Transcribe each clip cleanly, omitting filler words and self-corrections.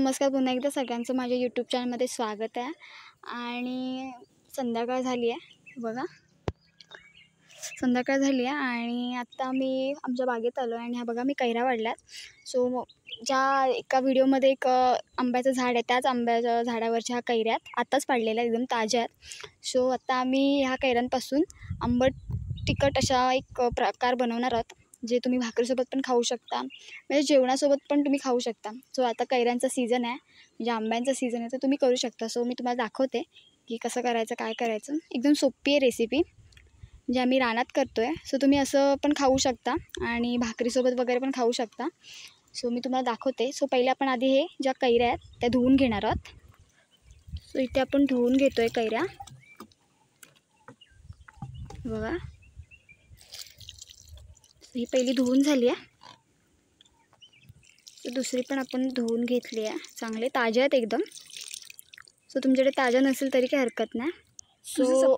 नमस्कार, पुन्हा एकदा सगळ्यांचं माझ्या यूट्यूब चॅनलमध्ये स्वागत आहे. आणि संध्याकाळ झाली आहे बघा, संध्याकाळ झाली आहे आणि आत्ता मी आमच्या बागेत आलो आहे आणि ह्या बघा मी कैऱ्या वाढल्यात. सो ज्या एका व्हिडिओमध्ये एक आंब्याचं झाड आहे, त्याच आंब्याच्या झाडावरच्या ह्या कैऱ्या आत्ताच पाडलेल्या एकदम ताज्या आहेत. सो आत्ता आम्ही ह्या कैऱ्यांपासून आंबट तिखट अशा एक प्रकार बनवणार आहोत, जे तुम्ही भाकरीसोबत पण खाऊ शकता, म्हणजे जेवणासोबत पण तुम्ही खाऊ शकता. सो आता कैऱ्यांचा सीझन आहे, म्हणजे आंब्यांचा सीझन आहे, तर तुम्ही करू शकता. सो मी तुम्हाला दाखवते की कसं करायचं, काय करायचं. एकदम सोपी आहे रेसिपी, जे आम्ही रानात करतो आहे. सो तुम्ही असं पण खाऊ शकता आणि भाकरीसोबत वगैरे पण खाऊ शकता. सो मी तुम्हाला दाखवते. सो पहिले आपण आधी हे ज्या कैऱ्या आहेत त्या धुवून घेणार आहोत. सो इथे आपण धुवून घेतो आहे कैऱ्या बघा. ही पहिली धुवून झाली आहे, तर दुसरी पण आपण धुवून घेतली आहे. चांगले ताज्या आहेत एकदम. सो तुमच्याकडे ताज्या नसेल तरी काही हरकत नाही. सो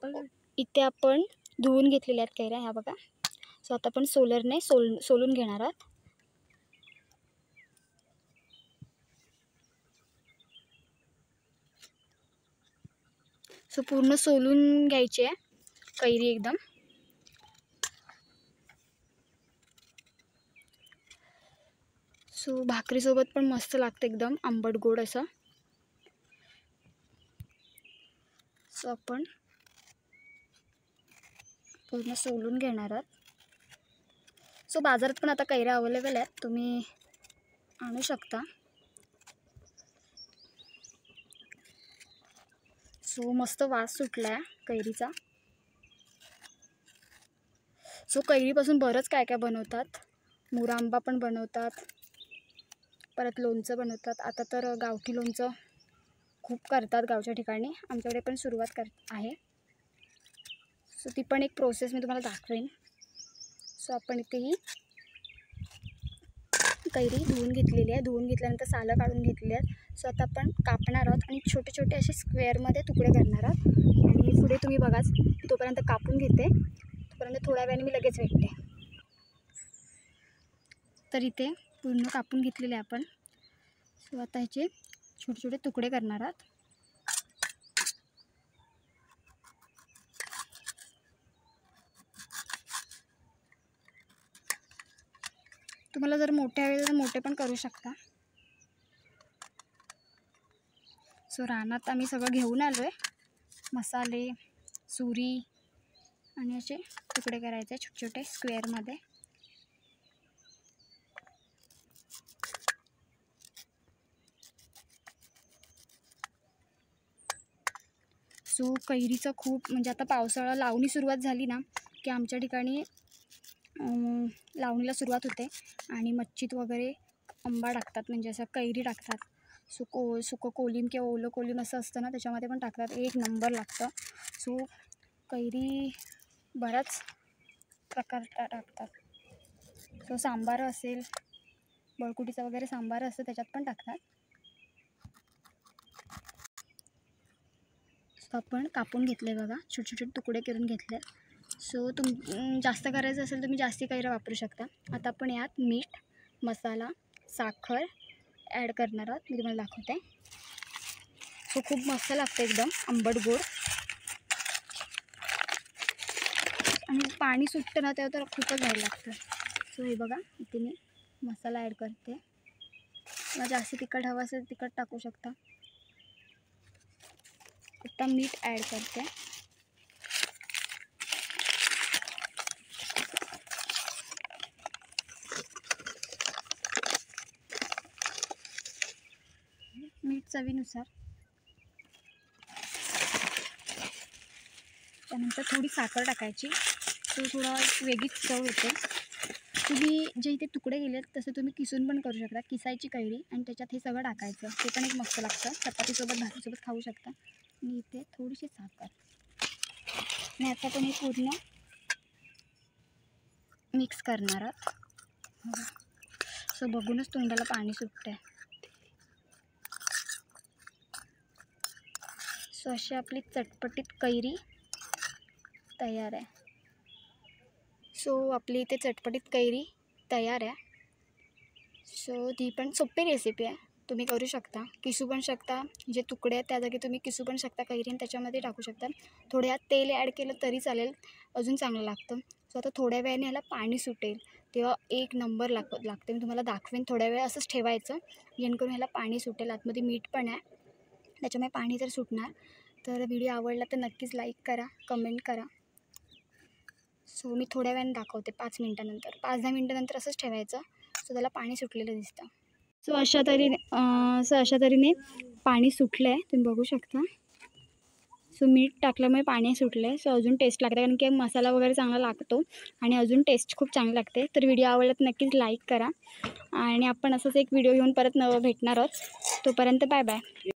इथे आपण धुवून घेतलेल्या आहेत कैऱ्या ह्या बघा. सो आता आपण सोलरने सोलून घेणार आहोत. सो पूर्ण सोलून घ्यायची आहे कैरी एकदम. सो भाकरीसोबत पण मस्त लागतं, एकदम आंबट गोड असं. सो आपण पूर्ण सोलून घेणार आहोत. सो बाजारात पण आता कैऱ्या अवेलेबल आहेत, तुम्ही आणू शकता. सो मस्त वास सुटला आहे कैरीचा. सो कैरीपासून बरंच काय काय बनवतात. मुरांबा पण बनवतात, परत लोणचं बनवतात. आता तर गावठी लोणचं खूप करतात गावच्या ठिकाणी, आमच्याकडे पण सुरुवात आहे. सो ती पण एक प्रोसेस मी तुम्हाला दाखवेन. सो आपण इथे ही कैरी धुवून घेतलेली आहे. धुवून घेतल्यानंतर सालं काढून घेतली आहेत. सो आता आपण कापणार आहोत आणि छोटे छोटे असे स्क्वेअरमध्ये तुकडे करणार आहोत. आणि पुढे तुम्ही बघाच, तोपर्यंत कापून घेते, तोपर्यंत थोड्या वेळाने मी लगेच भेटते. तर इथे पूर्ण कापून घेतलेले आपण. सो आता ह्याचे छोटे छोटे तुकडे करणार आहोत. तुम्हाला जर मोठे हवे तर मोठे पण करू शकता. सो रानात आम्ही सगळं घेऊन आलो आहे, मसाले, सुरी आणि असे तुकडे करायचे छोटे छोटे स्क्वेअरमध्ये. सो कैरीचं खूप, म्हणजे आता पावसाळा लावणी सुरुवात झाली ना की आमच्या ठिकाणी लावणीला सुरुवात होते आणि मच्छीत वगैरे आंबा टाकतात, म्हणजे असं कैरी टाकतात. सुकं कोलिम किंवा ओलं कोलिम असं असतं ना, त्याच्यामध्ये पण टाकतात, एक नंबर लागतं. सो कैरी बराच प्रकार टाकतात. सो सांबार असेल, बळकुटीचा वगैरे सांबार असतं, त्याच्यात पण टाकतात. सो आपण कापून घेतले बघा, छोटे छोटे तुकडे करून घेतले. सो जास्त करायचं असेल तुम्ही जास्ती कैऱ्या वापरू शकता. आता आपण यात मीठ, मसाला, साखर ॲड करणार आहोत. मी तुम्हाला दाखवते. सो खूप मस्त लागतं, एकदम आंबट गोड. आणि पाणी सुटतं ना तेव्हा तर खूपच भारी लागतं. सो हे बघा, इथे मी मसाला ॲड करते. किंवा जास्त तिखट हवं असेल तिखट टाकू शकता. आता मीठ ॲड करते. मीठ चवीनुसार. त्यानंतर थोडी साखर टाकायची, तो थोडा वेगळीच चव येते. तुम्ही जे इथे तुकडे केलेत तसे तुम्ही किसून पण करू शकता. किसायची कैरी आणि त्याच्यात हे सगळं टाकायचं, ते पण एक मस्त लागतं. चपातीसोबत भाकरीसोबत खाऊ शकता. आणि इथे थोडीशी साखर. आणि आता पण हे पूर्ण मिक्स करणार आहोत. सो बघूनच तोंडाला पाणी सुटतं आहे. सो अशी आपली चटपटीत कैरी तयार आहे. सो आपली इथे चटपटीत कैरी तयार आहे. सो ती पण सोपी रेसिपी आहे. तुम्ही करू शकता. किसू पण शकता, जे तुकडे आहेत त्या जागी तुम्ही किसू पण शकता कैरी आणि त्याच्यामध्ये टाकू शकता. थोड्या तेल ॲड केलं तरी चालेल, अजून चांगलं लागतं. सो आता थोड्या वेळाने ह्याला पाणी सुटेल तेव्हा एक नंबर लागते. मी तुम्हाला दाखवेन. थोड्या वेळ असंच ठेवायचं जेणेकरून ह्याला पाणी सुटेल. आतमध्ये मीठ पण आहे, त्याच्यामुळे पाणी जर सुटणार. तर व्हिडिओ आवडला तर नक्कीच लाईक करा, कमेंट करा. सो मी थोड्या वेळाने दाखवते, 5 मिनटानंतर, 5-10 मिनटानंतर असंच ठेवायचं. सो त्याला पाणी सुटलेलं दिसतं. सो अशा तऱ्हेने पाणी सुटलं आहे, तुम्ही बघू शकता. सो मीठ टाकल्यामुळे पाणी सुटलं आहे. सो अजून टेस्ट लागते, कारण की मसाला वगैरे चांगला लागतो आणि अजून टेस्ट खूप चांगली लागते. तर व्हिडिओ आवडला तर नक्कीच लाईक करा आणि आपण असंच एक व्हिडिओ घेऊन परत भेटणार आहोत. तोपर्यंत बाय बाय.